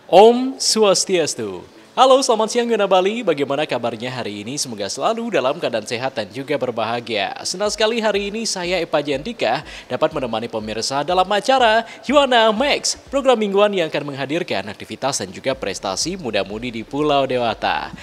Om Swastiastu. Halo, selamat siang Yuna Bali. Bagaimana kabarnya hari ini? Semoga selalu dalam keadaan sehat dan juga berbahagia. Senang sekali hari ini saya Epa Jantika dapat menemani pemirsa dalam acara Yuana Max, program mingguan yang akan menghadirkan aktivitas dan juga prestasi muda-mudi di Pulau Dewata.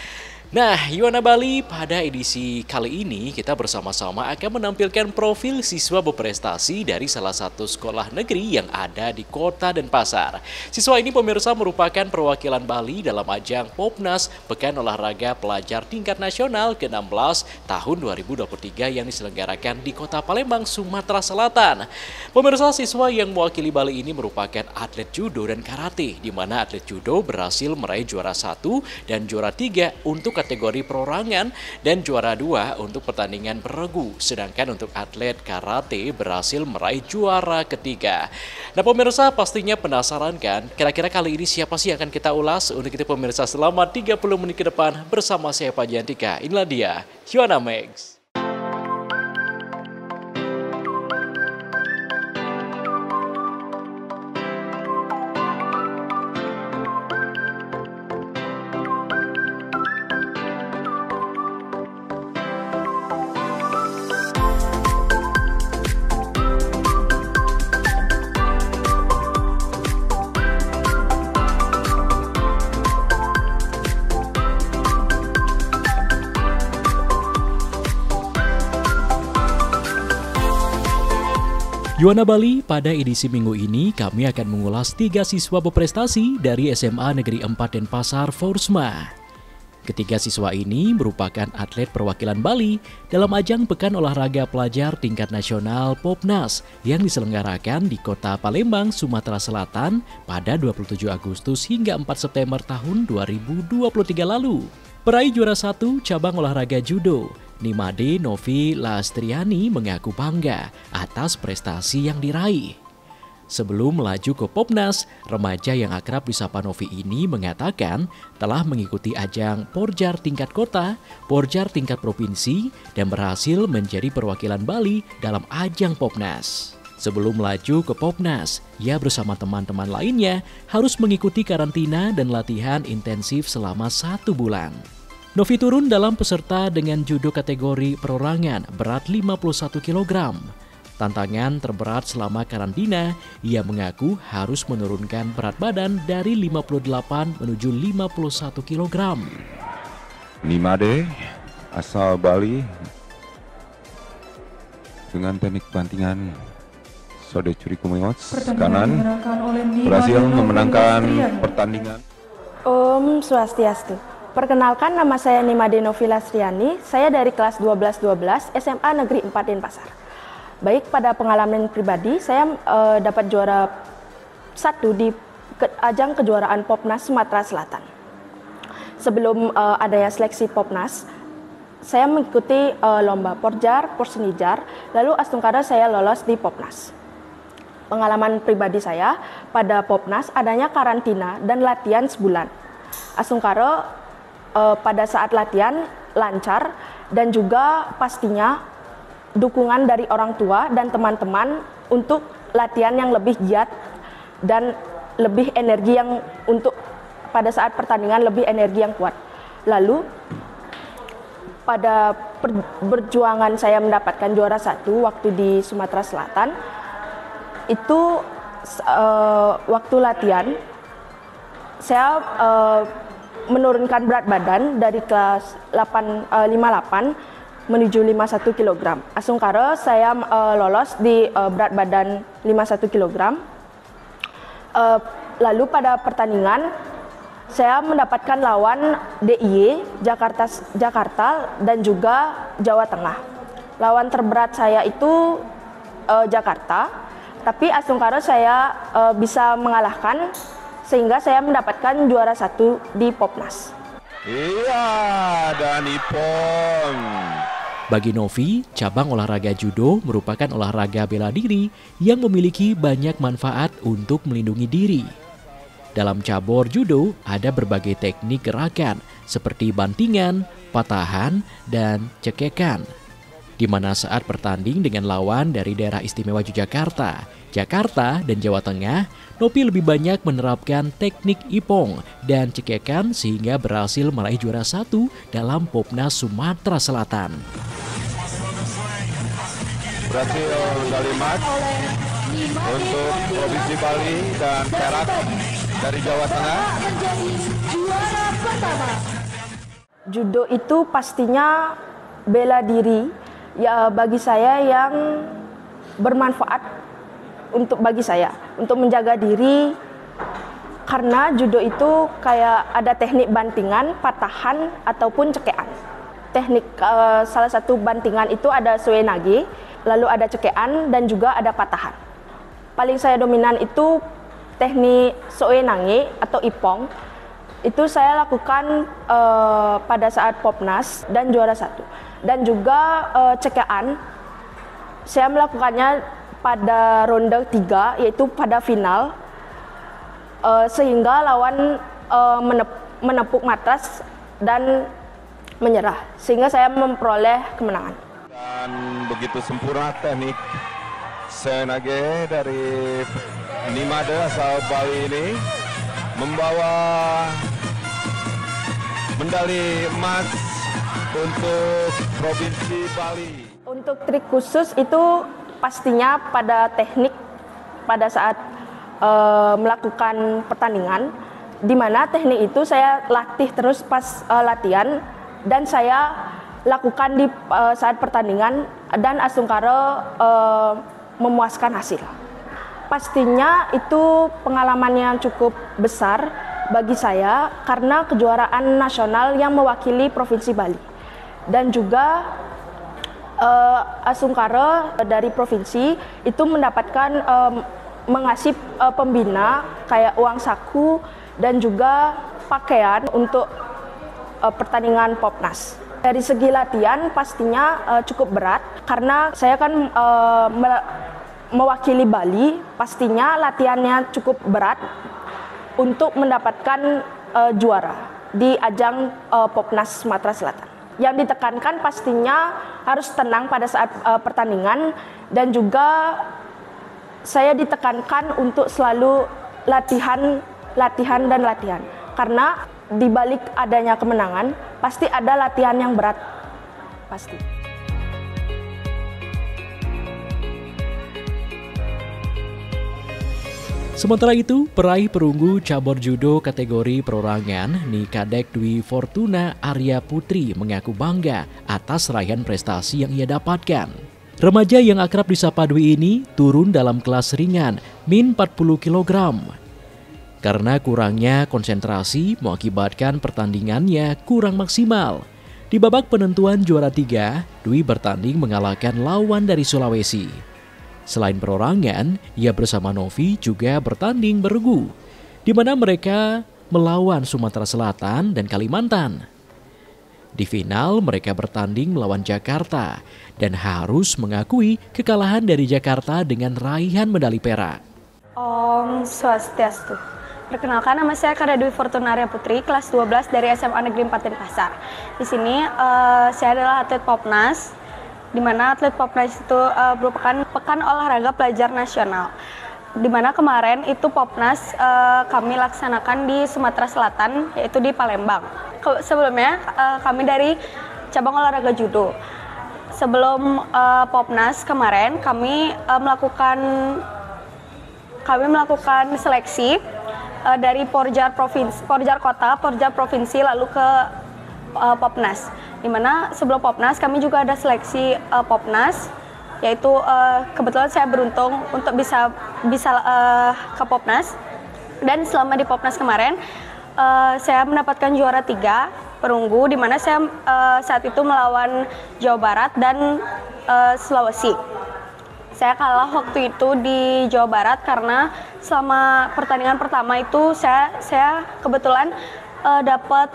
Nah, Yuana Bali, pada edisi kali ini kita bersama-sama akan menampilkan profil siswa berprestasi dari salah satu sekolah negeri yang ada di Kota Denpasar. Siswa ini pemirsa merupakan perwakilan Bali dalam ajang Popnas Pekan Olahraga Pelajar Tingkat Nasional ke-16 tahun 2023 yang diselenggarakan di Kota Palembang, Sumatera Selatan. Pemirsa, siswa yang mewakili Bali ini merupakan atlet judo dan karate, di mana atlet judo berhasil meraih juara 1 dan juara 3 untuk kategori perorangan dan juara 2 untuk pertandingan beregu. Sedangkan untuk atlet karate berhasil meraih juara ketiga. Nah pemirsa, pastinya penasaran kan? Kira-kira kali ini siapa sih yang akan kita ulas? Untuk itu pemirsa, selama 30 menit ke depan bersama saya Pak Jantika. Inilah dia, Yuana Max. Yuana Bali, pada edisi minggu ini kami akan mengulas 3 siswa berprestasi dari SMA Negeri 4 Denpasar, Forsma. Ketiga siswa ini merupakan atlet perwakilan Bali dalam ajang Pekan Olahraga Pelajar Tingkat Nasional Popnas yang diselenggarakan di Kota Palembang, Sumatera Selatan pada 27 Agustus hingga 4 September tahun 2023 lalu. Peraih juara 1 cabang olahraga judo, Nimade Novi Lastriani mengaku bangga atas prestasi yang diraih. Sebelum melaju ke Popnas, remaja yang akrab disapa Novi ini mengatakan telah mengikuti ajang Porjar tingkat kota, Porjar tingkat provinsi, dan berhasil menjadi perwakilan Bali dalam ajang Popnas. Sebelum melaju ke Popnas, ia bersama teman-teman lainnya harus mengikuti karantina dan latihan intensif selama 1 bulan. Novi turun dalam peserta dengan judo kategori perorangan berat 51 kg. Tantangan terberat selama karantina, ia mengaku harus menurunkan berat badan dari 58 menuju 51 kg. Nimade, asal Bali, dengan teknik bantingan Sode Curi Kumengots kanan, berhasil memenangkan pertandingan. Om Swastiastu. Perkenalkan, nama saya Nimade Novi Lastriani, saya dari kelas 12-12 SMA Negeri 4 Denpasar. Baik, pada pengalaman pribadi, saya dapat juara 1 di ajang kejuaraan Popnas Sumatera Selatan. Sebelum adanya seleksi Popnas, saya mengikuti lomba Porjar, Porsenijar, lalu astungkara saya lolos di Popnas. Pengalaman pribadi saya, pada Popnas adanya karantina dan latihan sebulan. Astungkara pada saat latihan lancar dan juga pastinya dukungan dari orang tua dan teman-teman untuk latihan yang lebih giat dan lebih energi yang untuk pada saat pertandingan lebih energi yang kuat. Lalu pada perjuangan saya mendapatkan juara 1 waktu di Sumatera Selatan itu waktu latihan saya menurunkan berat badan dari kelas 58 menuju 51 kg. Astungkara saya lolos di berat badan 51 kg. Lalu pada pertandingan saya mendapatkan lawan DIY Jakarta dan juga Jawa Tengah. Lawan terberat saya itu Jakarta, tapi astungkara saya bisa mengalahkan sehingga saya mendapatkan juara 1 di Popnas. Iya, dan Ipon. Bagi Novi, cabang olahraga judo merupakan olahraga bela diri yang memiliki banyak manfaat untuk melindungi diri. Dalam cabur judo ada berbagai teknik gerakan seperti bantingan, patahan, dan cekekan. di mana saat bertanding dengan lawan dari daerah istimewa Yogyakarta, Jakarta, dan Jawa Tengah, Novi lebih banyak menerapkan teknik ipong dan cekekan sehingga berhasil meraih juara 1 dalam Popnas Sumatera Selatan. Berhasil medali emas untuk Provinsi Bali dan perak dari Jawa Tengah. Juara pertama. Judo itu pastinya bela diri ya bagi saya yang bermanfaat bagi saya untuk menjaga diri, karena judo itu kayak ada teknik bantingan, patahan ataupun cekean. Teknik salah satu bantingan itu ada soenage, lalu ada cekean dan juga ada patahan. Paling saya dominan itu teknik soenage atau ipong. Itu saya lakukan pada saat Popnas dan juara 1. Dan juga cekean, saya melakukannya pada ronde 3, yaitu pada final, sehingga lawan menepuk matras dan menyerah, sehingga saya memperoleh kemenangan. Dan begitu sempurna teknik soenage dari Nimade asal Bali ini membawa medali emas untuk Provinsi Bali. Untuk trik khusus itu pastinya pada teknik pada saat melakukan pertandingan, di mana teknik itu saya latih terus pas latihan dan saya lakukan di saat pertandingan, dan asungkara memuaskan hasil. Pastinya itu pengalaman yang cukup besar bagi saya karena kejuaraan nasional yang mewakili Provinsi Bali, dan juga asungkara dari provinsi itu mendapatkan mengasih pembina kayak uang saku dan juga pakaian untuk pertandingan Popnas. Dari segi latihan pastinya cukup berat karena saya kan mewakili Bali, pastinya latihannya cukup berat untuk mendapatkan juara di ajang Popnas Sumatera Selatan. Yang ditekankan pastinya harus tenang pada saat pertandingan, dan juga saya ditekankan untuk selalu latihan karena di balik adanya kemenangan pasti ada latihan yang berat pasti. Sementara itu, peraih perunggu cabur judo kategori perorangan Nikadek Dwi Fortuna Arya Putri mengaku bangga atas raihan prestasi yang ia dapatkan. Remaja yang akrab disapa Dwi ini turun dalam kelas ringan min 40 kg. Karena kurangnya konsentrasi mengakibatkan pertandingannya kurang maksimal. Di babak penentuan juara 3, Dwi bertanding mengalahkan lawan dari Sulawesi. Selain perorangan, ia bersama Novi juga bertanding bergu, di mana mereka melawan Sumatera Selatan dan Kalimantan. Di final, mereka bertanding melawan Jakarta dan harus mengakui kekalahan dari Jakarta dengan raihan medali perak. Om Swastiastu. Perkenalkan, nama saya Kada Dwi Fortuna Arya Putri, kelas 12 dari SMA Negeri 4 Denpasar. Di sini saya adalah atlet Popnas, di mana atlet Popnas itu merupakan pekan olahraga pelajar nasional. Di mana kemarin itu Popnas kami laksanakan di Sumatera Selatan, yaitu di Palembang. Sebelumnya kami dari cabang olahraga judo. Sebelum Popnas kemarin kami melakukan seleksi dari Porjar Kota, Porjar Provinsi, lalu ke Popnas. Dimana sebelum Popnas kami juga ada seleksi Popnas, yaitu kebetulan saya beruntung untuk bisa ke Popnas, dan selama di Popnas kemarin saya mendapatkan juara 3 perunggu, dimana saya saat itu melawan Jawa Barat dan Sulawesi. Saya kalah waktu itu di Jawa Barat karena selama pertandingan pertama itu saya kebetulan dapat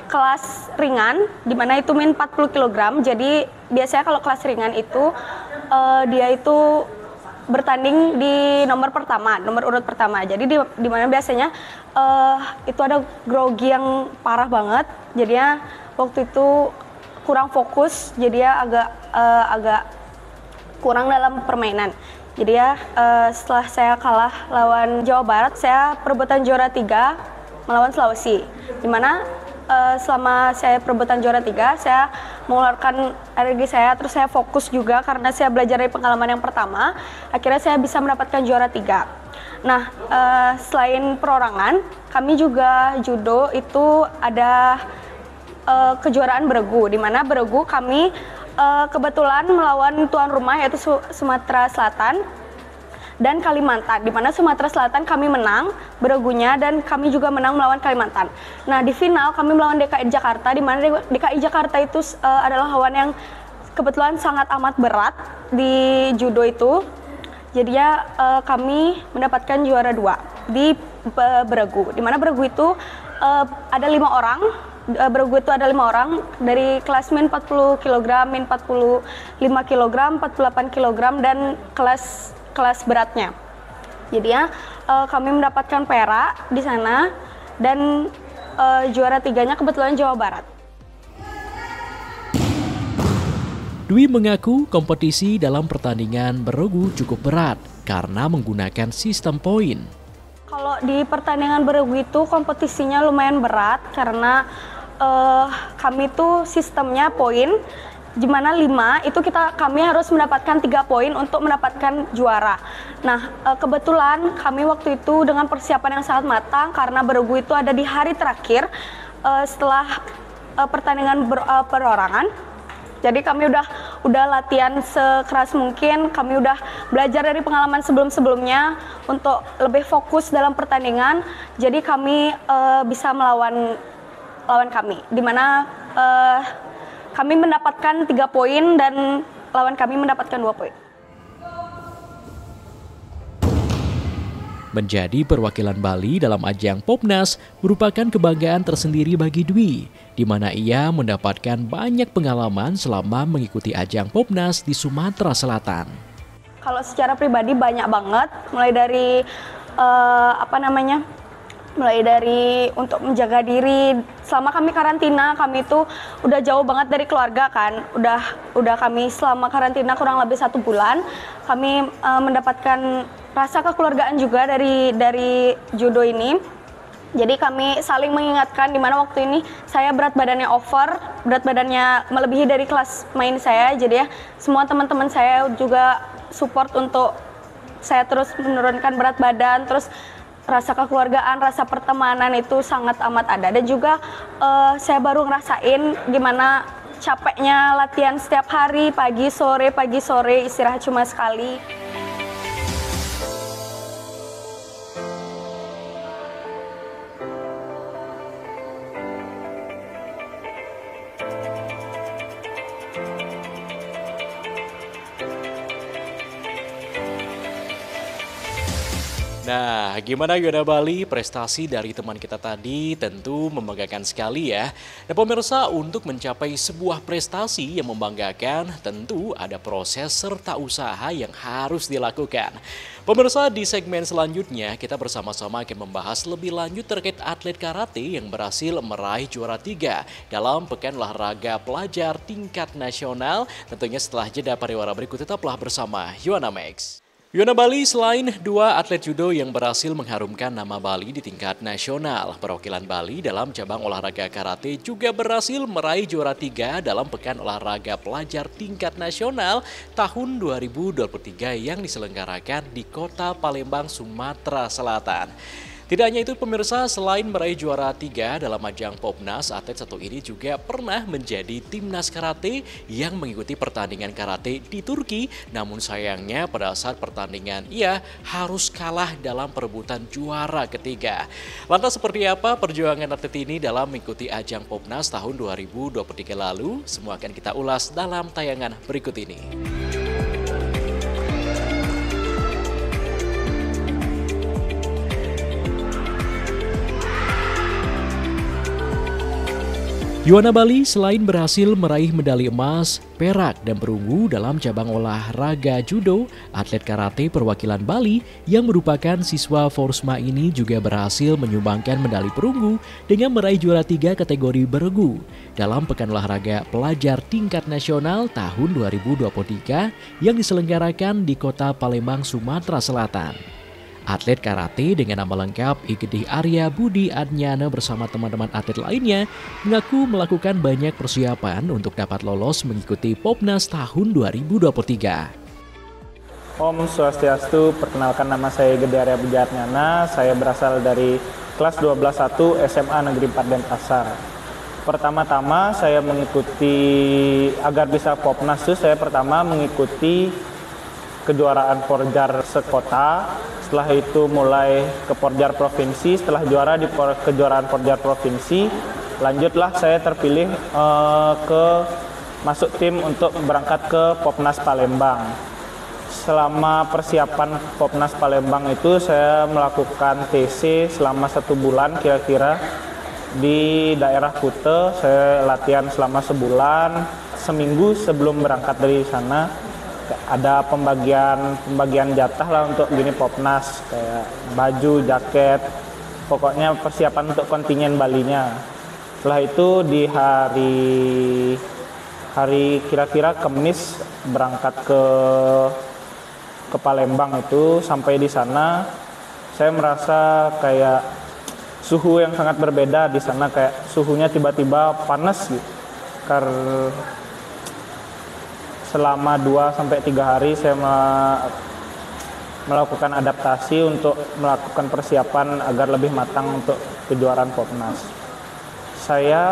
kelas ringan, di mana itu min 40 kg. Jadi biasanya kalau kelas ringan itu dia itu bertanding di nomor urut pertama. Jadi di mana biasanya itu ada grogi yang parah banget. Jadinya waktu itu kurang fokus, jadi ya agak kurang dalam permainan. Jadi ya setelah saya kalah lawan Jawa Barat, saya perebutan juara 3 melawan Sulawesi. Dimana selama saya perebutan juara 3, saya mengeluarkan energi saya, terus saya fokus juga karena saya belajar dari pengalaman yang pertama. Akhirnya saya bisa mendapatkan juara 3. Nah, selain perorangan, kami juga judo itu ada kejuaraan beregu, di mana beregu kami kebetulan melawan tuan rumah yaitu Sumatera Selatan dan Kalimantan, di mana Sumatera Selatan kami menang beregunya dan kami juga menang melawan Kalimantan. Nah, di final kami melawan DKI Jakarta, di mana DKI Jakarta itu adalah lawan yang kebetulan sangat amat berat di judo itu. Jadinya kami mendapatkan juara 2 di beregu, di mana beregu itu ada 5 orang. Beregu itu ada 5 orang dari kelas min 40 kg, min 45 kg, 48 kg dan kelas beratnya. Jadi ya kami mendapatkan perak di sana dan juara 3-nya kebetulan Jawa Barat. Dwi mengaku kompetisi dalam pertandingan beregu cukup berat karena menggunakan sistem poin. Kalau di pertandingan beregu itu kompetisinya lumayan berat karena kami tuh sistemnya poin, di mana 5 itu kami harus mendapatkan 3 poin untuk mendapatkan juara. Nah, kebetulan kami waktu itu dengan persiapan yang sangat matang karena beregu itu ada di hari terakhir setelah pertandingan perorangan. Jadi kami udah latihan sekeras mungkin, kami udah belajar dari pengalaman sebelum-sebelumnya untuk lebih fokus dalam pertandingan. Jadi kami bisa melawan lawan kami, di mana kami mendapatkan 3 poin dan lawan kami mendapatkan 2 poin. Menjadi perwakilan Bali dalam ajang Popnas merupakan kebanggaan tersendiri bagi Dwi, di mana ia mendapatkan banyak pengalaman selama mengikuti ajang Popnas di Sumatera Selatan. Kalau secara pribadi banyak banget, mulai dari mulai dari untuk menjaga diri. Selama kami karantina, kami itu udah jauh banget dari keluarga kan. Udah kami selama karantina kurang lebih 1 bulan. Kami mendapatkan rasa kekeluargaan juga dari judo ini. Jadi kami saling mengingatkan di mana waktu ini saya berat badannya over, berat badannya melebihi dari kelas main saya. Jadi ya semua teman-teman saya juga support untuk saya terus menurunkan berat badan, terus rasa kekeluargaan, rasa pertemanan itu sangat amat ada. Dan juga saya baru ngerasain gimana capeknya latihan setiap hari, pagi sore, istirahat cuma sekali. Nah, gimana Yona Bali? Prestasi dari teman kita tadi tentu membanggakan sekali ya. Nah pemirsa, untuk mencapai sebuah prestasi yang membanggakan tentu ada proses serta usaha yang harus dilakukan. Pemirsa, di segmen selanjutnya kita bersama-sama akan membahas lebih lanjut terkait atlet karate yang berhasil meraih juara 3 dalam Pekan Olahraga Pelajar tingkat nasional. Tentunya setelah jeda pariwara berikut, tetaplah bersama Yona Max. Yona Bali, selain 2 atlet judo yang berhasil mengharumkan nama Bali di tingkat nasional, perwakilan Bali dalam cabang olahraga karate juga berhasil meraih juara 3 dalam Pekan Olahraga Pelajar tingkat nasional tahun 2023 yang diselenggarakan di Kota Palembang, Sumatera Selatan. Tidak hanya itu pemirsa, selain meraih juara 3 dalam ajang Popnas, atlet satu ini juga pernah menjadi timnas karate yang mengikuti pertandingan karate di Turki. Namun sayangnya pada saat pertandingan ia harus kalah dalam perebutan juara ketiga. Lantas seperti apa perjuangan atlet ini dalam mengikuti ajang Popnas tahun 2023 lalu? Semua akan kita ulas dalam tayangan berikut ini. Yuwana Bali selain berhasil meraih medali emas, perak, dan perunggu dalam cabang olahraga judo, atlet karate perwakilan Bali yang merupakan siswa Forsma ini juga berhasil menyumbangkan medali perunggu dengan meraih juara 3 kategori bergu dalam Pekan Olahraga Pelajar Tingkat Nasional tahun 2023 yang diselenggarakan di kota Palembang, Sumatera Selatan. Atlet karate dengan nama lengkap Igede Arya Budi Adnyana bersama teman-teman atlet lainnya mengaku melakukan banyak persiapan untuk dapat lolos mengikuti Popnas tahun 2023. Om Swastiastu, perkenalkan nama saya Igede Arya Budi Adnyana, saya berasal dari kelas 12-1 SMA Negeri 4 Denpasar. Pertama-tama saya mengikuti, agar bisa Popnas itu saya pertama mengikuti kejuaraan Porjar sekota. Setelah itu mulai ke Porjar provinsi. Setelah juara di kejuaraan Porjar provinsi, lanjutlah saya terpilih masuk tim untuk berangkat ke Popnas Palembang. Selama persiapan Popnas Palembang itu saya melakukan TC selama 1 bulan kira-kira di daerah Kute. Saya latihan selama sebulan. Seminggu sebelum berangkat dari sana ada pembagian jatah lah untuk gini Popnas, kayak baju, jaket, pokoknya persiapan untuk kontingen Balinya. Setelah itu di hari kira-kira Kamis berangkat ke Palembang itu. Sampai di sana saya merasa kayak suhu yang sangat berbeda di sana, kayak suhunya tiba-tiba panas gitu. Karena selama 2-3 hari saya melakukan adaptasi untuk melakukan persiapan agar lebih matang untuk kejuaraan Popnas. Saya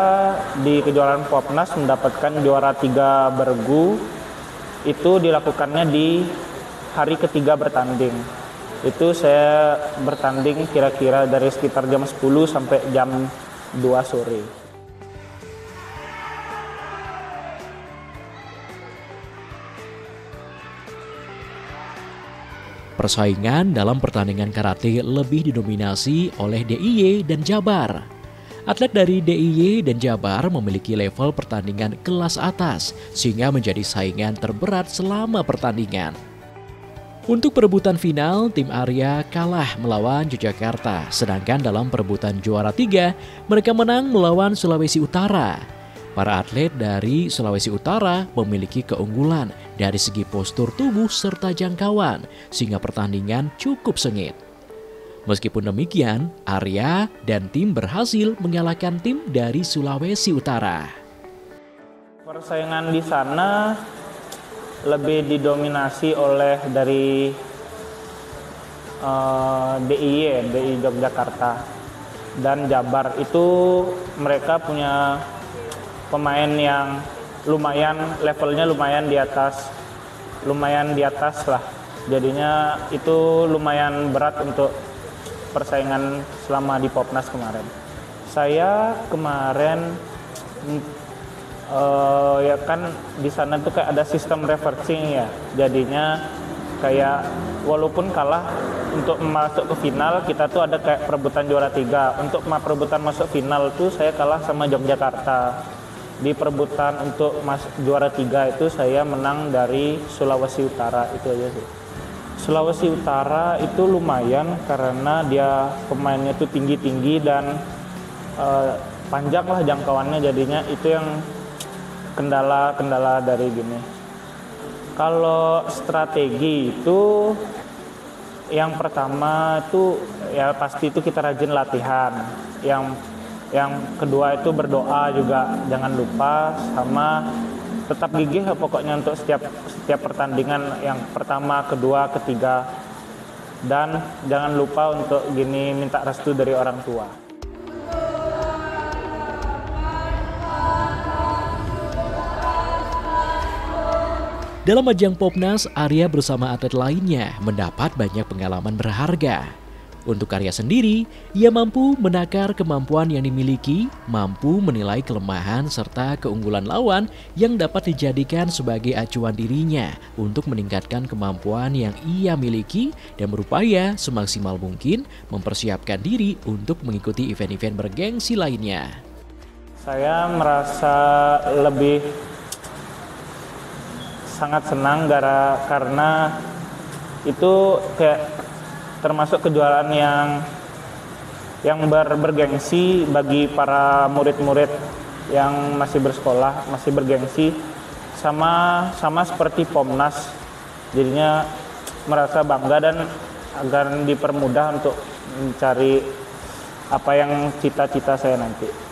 di kejuaraan Popnas mendapatkan juara 3 bergu. Itu dilakukannya di hari ketiga bertanding. Itu saya bertanding kira-kira dari sekitar jam 10 sampai jam 2 sore. Persaingan dalam pertandingan karate lebih didominasi oleh DIY dan Jabar. Atlet dari DIY dan Jabar memiliki level pertandingan kelas atas sehingga menjadi saingan terberat selama pertandingan. Untuk perebutan final, tim Arya kalah melawan Yogyakarta, sedangkan dalam perebutan juara 3, mereka menang melawan Sulawesi Utara. Para atlet dari Sulawesi Utara memiliki keunggulan dari segi postur tubuh serta jangkauan, sehingga pertandingan cukup sengit. Meskipun demikian, Arya dan tim berhasil mengalahkan tim dari Sulawesi Utara. Persaingan di sana lebih didominasi oleh dari DIY Yogyakarta dan Jabar. Itu mereka punya pemain yang levelnya lumayan di atas lah. Jadinya itu lumayan berat untuk persaingan selama di Popnas kemarin. Saya kemarin ya kan di sana tuh kayak ada sistem reversing ya. Jadinya kayak walaupun kalah untuk masuk ke final, kita tuh ada kayak perebutan juara 3. Untuk perebutan masuk final tuh saya kalah sama Yogyakarta. Di perebutan untuk juara 3 itu saya menang dari Sulawesi Utara, itu aja sih. Sulawesi Utara itu lumayan karena dia pemainnya tuh tinggi-tinggi dan panjang lah jangkauannya, jadinya itu yang kendala dari gini. Kalau strategi itu yang pertama itu ya pasti itu kita rajin latihan. Yang kedua itu berdoa juga jangan lupa, sama tetap gigih pokoknya untuk setiap pertandingan yang pertama, kedua, ketiga, dan jangan lupa untuk minta restu dari orang tua. Dalam ajang Popnas, Arya bersama atlet lainnya mendapat banyak pengalaman berharga. Untuk Arya sendiri, ia mampu menakar kemampuan yang dimiliki, mampu menilai kelemahan serta keunggulan lawan yang dapat dijadikan sebagai acuan dirinya untuk meningkatkan kemampuan yang ia miliki dan berupaya semaksimal mungkin mempersiapkan diri untuk mengikuti event-event bergengsi lainnya. Saya merasa lebih sangat senang karena itu kayak termasuk kejuaraan yang bergengsi bagi para murid-murid yang masih bersekolah, masih bergengsi, sama seperti Popnas. Jadinya merasa bangga dan agar dipermudah untuk mencari apa yang cita-cita saya nanti.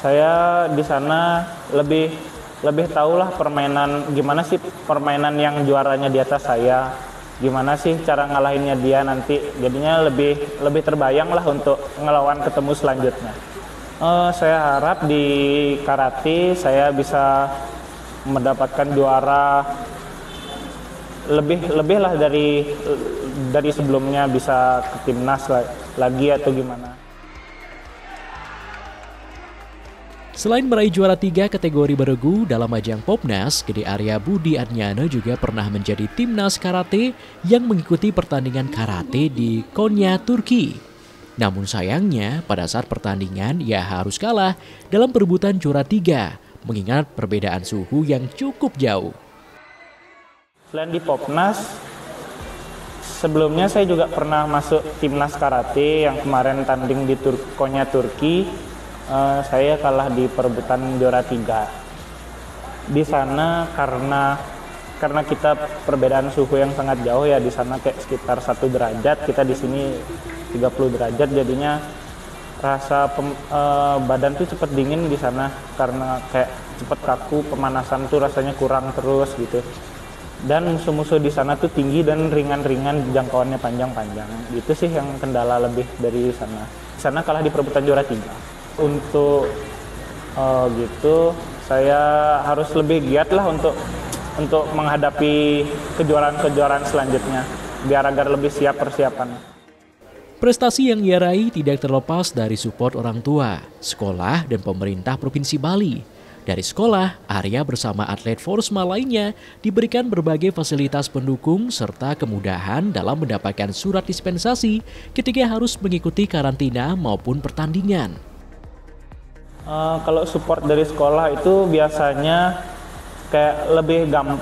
Saya di sana lebih tahulah gimana sih permainan yang juaranya di atas saya, gimana sih cara ngalahinnya dia nanti. Jadinya lebih terbayang lah untuk ngelawan ketemu selanjutnya. Saya harap di karate saya bisa mendapatkan juara lebih lah dari sebelumnya, bisa ke timnas lagi atau gimana. Selain meraih juara 3 kategori beregu dalam ajang Popnas, Gede Arya Budi Adnyana juga pernah menjadi timnas karate yang mengikuti pertandingan karate di Konya, Turki. Namun sayangnya pada saat pertandingan ia harus kalah dalam perebutan juara 3, mengingat perbedaan suhu yang cukup jauh. Selain di Popnas, sebelumnya saya juga pernah masuk timnas karate yang kemarin tanding di Konya, Turki. Saya kalah di perebutan juara 3. Di sana karena kita perbedaan suhu yang sangat jauh ya, di sana kayak sekitar 1 derajat, kita di sini 30 derajat, jadinya rasa badan tuh cepet dingin di sana karena kayak cepet kaku, pemanasan tuh rasanya kurang terus gitu. Dan musuh-musuh di sana tuh tinggi dan ringan-ringan, jangkauannya panjang-panjang. Itu sih yang kendala lebih dari sana. Di sana kalah di perebutan juara 3. Untuk gitu saya harus lebih giat lah untuk menghadapi kejuaraan-kejuaraan selanjutnya biar agar lebih siap persiapan. Prestasi yang ia raih tidak terlepas dari support orang tua, sekolah, dan pemerintah Provinsi Bali. Dari sekolah, Arya bersama atlet Forsma lainnya diberikan berbagai fasilitas pendukung serta kemudahan dalam mendapatkan surat dispensasi ketika harus mengikuti karantina maupun pertandingan. Kalau support dari sekolah itu biasanya kayak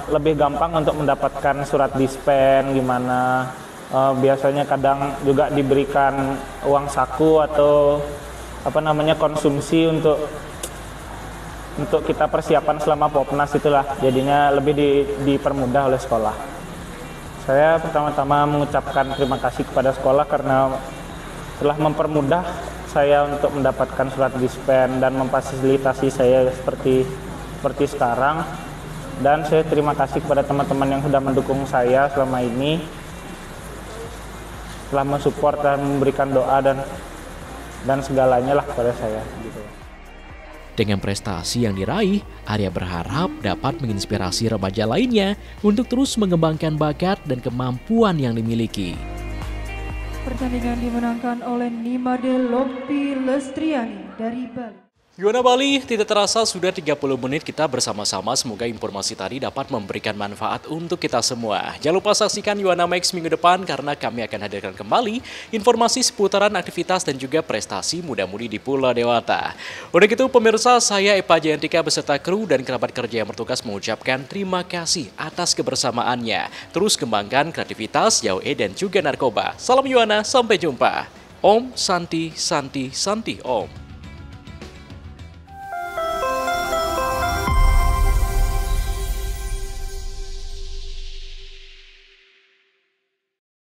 lebih gampang untuk mendapatkan surat dispen gimana. Biasanya kadang juga diberikan uang saku atau konsumsi untuk kita persiapan selama Popnas itulah. Jadinya lebih dipermudah oleh sekolah. Saya pertama-tama mengucapkan terima kasih kepada sekolah karena telah mempermudah saya untuk mendapatkan surat dispen dan memfasilitasi saya seperti sekarang. Dan saya terima kasih kepada teman-teman yang sudah mendukung saya selama ini, telah mensupport dan memberikan doa dan segalanya lah kepada saya gitu. Dengan prestasi yang diraih, Arya berharap dapat menginspirasi remaja lainnya untuk terus mengembangkan bakat dan kemampuan yang dimiliki. Pertandingan dimenangkan oleh Nimade Lompi Lestriani dari Bali. Yuana Bali, tidak terasa sudah 30 menit kita bersama-sama. Semoga informasi tadi dapat memberikan manfaat untuk kita semua. Jangan lupa saksikan Yuana Max minggu depan karena kami akan hadirkan kembali informasi seputaran aktivitas dan juga prestasi muda-mudi di Pulau Dewata. Udah gitu pemirsa, saya Epa Jayantika beserta kru dan kerabat kerja yang bertugas mengucapkan terima kasih atas kebersamaannya. Terus kembangkan kreativitas, jauh dan juga narkoba. Salam Yuana, sampai jumpa. Om Santi Santi Santi Om.